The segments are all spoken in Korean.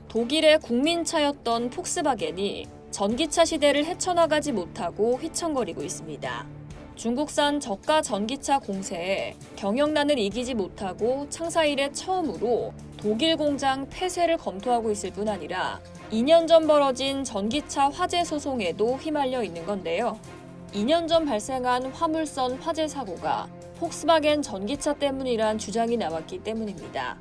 독일의 국민차였던 폭스바겐이 전기차 시대를 헤쳐나가지 못하고 휘청거리고 있습니다. 중국산 저가 전기차 공세에 경영난을 이기지 못하고 창사 이래 처음으로 독일 공장 폐쇄를 검토하고 있을 뿐 아니라 2년 전 벌어진 전기차 화재 소송에도 휘말려 있는 건데요. 2년 전 발생한 화물선 화재 사고가 폭스바겐 전기차 때문이란 주장이 나왔기 때문입니다.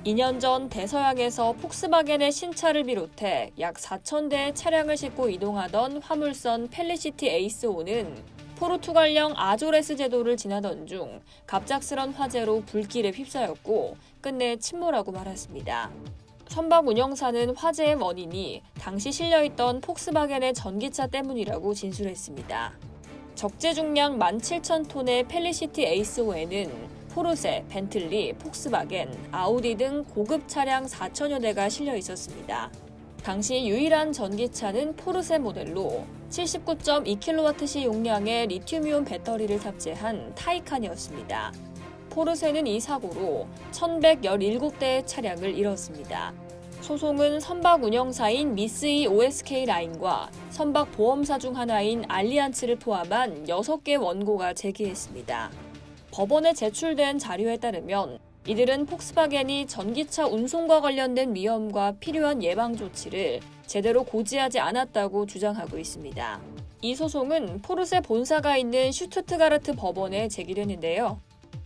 2년 전 대서양에서 폭스바겐의 신차를 비롯해 약 4,000대의 차량을 싣고 이동하던 화물선 펠리시티 에이스5는 포르투갈령 아조레스 제도를 지나던 중 갑작스런 화재로 불길에 휩싸였고 끝내 침몰하고 말았습니다. 선박 운영사는 화재의 원인이 당시 실려있던 폭스바겐의 전기차 때문이라고 진술했습니다. 적재 중량 17,000톤의 펠리시티 에이스5에는 포르쉐, 벤틀리, 폭스바겐, 아우디 등 고급 차량 4천여 대가 실려 있었습니다. 당시 유일한 전기차는 포르쉐 모델로 79.2kWh 용량의 리튬이온 배터리를 탑재한 타이칸이었습니다. 포르쉐는 이 사고로 1,117대의 차량을 잃었습니다. 소송은 선박 운영사인 미쓰이 OSK 라인과 선박 보험사 중 하나인 알리안츠를 포함한 6개 원고가 제기했습니다. 법원에 제출된 자료에 따르면 이들은 폭스바겐이 전기차 운송과 관련된 위험과 필요한 예방 조치를 제대로 고지하지 않았다고 주장하고 있습니다. 이 소송은 포르쉐 본사가 있는 슈투트가르트 법원에 제기됐는데요.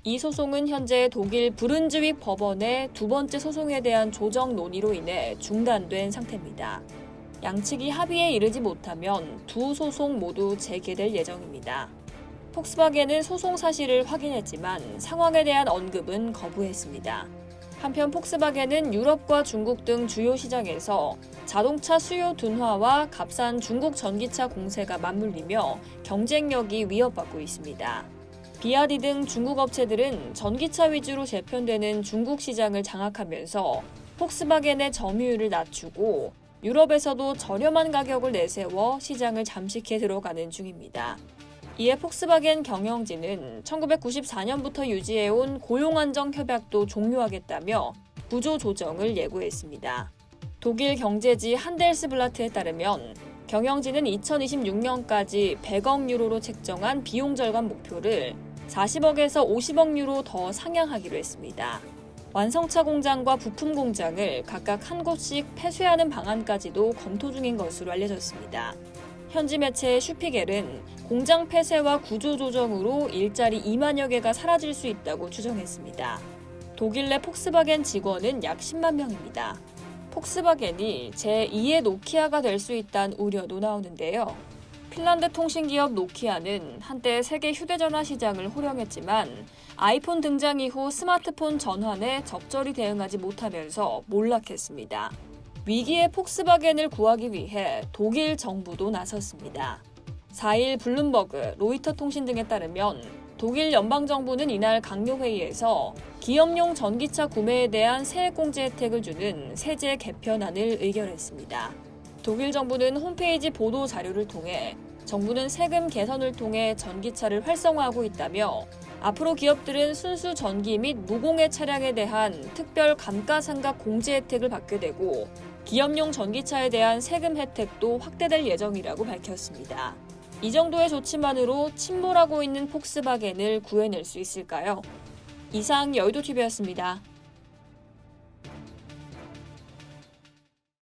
이 소송은 현재 독일 브룬즈윅 법원의 두 번째 소송에 대한 조정 논의로 인해 중단된 상태입니다. 양측이 합의에 이르지 못하면 두 소송 모두 재개될 예정입니다. 폭스바겐은 소송 사실을 확인했지만 상황에 대한 언급은 거부했습니다. 한편 폭스바겐은 유럽과 중국 등 주요 시장에서 자동차 수요 둔화와 값싼 중국 전기차 공세가 맞물리며 경쟁력이 위협받고 있습니다. 비아디 등 중국 업체들은 전기차 위주로 재편되는 중국 시장을 장악하면서 폭스바겐의 점유율을 낮추고 유럽에서도 저렴한 가격을 내세워 시장을 잠식해 들어가는 중입니다. 이에 폭스바겐 경영진은 1994년부터 유지해온 고용안정 협약도 종료하겠다며 구조 조정을 예고했습니다. 독일 경제지 한델스블라트에 따르면 경영진은 2026년까지 100억 유로로 책정한 비용 절감 목표를 40억에서 50억 유로 더 상향하기로 했습니다. 완성차 공장과 부품 공장을 각각 한 곳씩 폐쇄하는 방안까지도 검토 중인 것으로 알려졌습니다. 현지 매체 슈피겔은 공장 폐쇄와 구조 조정으로 일자리 2만여 개가 사라질 수 있다고 추정했습니다. 독일 내 폭스바겐 직원은 약 10만 명입니다. 폭스바겐이 제2의 노키아가 될 수 있다는 우려도 나오는데요. 핀란드 통신기업 노키아는 한때 세계 휴대전화 시장을 호령했지만 아이폰 등장 이후 스마트폰 전환에 적절히 대응하지 못하면서 몰락했습니다. 위기의 폭스바겐을 구하기 위해 독일 정부도 나섰습니다. 4일 블룸버그, 로이터 통신 등에 따르면 독일 연방정부는 이날 강요회의에서 기업용 전기차 구매에 대한 세액공제 혜택을 주는 세제 개편안을 의결했습니다. 독일 정부는 홈페이지 보도 자료를 통해 정부는 세금 개선을 통해 전기차를 활성화하고 있다며 앞으로 기업들은 순수 전기 및 무공해 차량에 대한 특별 감가상각 공제 혜택을 받게 되고 기업용 전기차에 대한 세금 혜택도 확대될 예정이라고 밝혔습니다. 이 정도의 조치만으로 침몰하고 있는 폭스바겐을 구해낼 수 있을까요? 이상 여의도TV였습니다.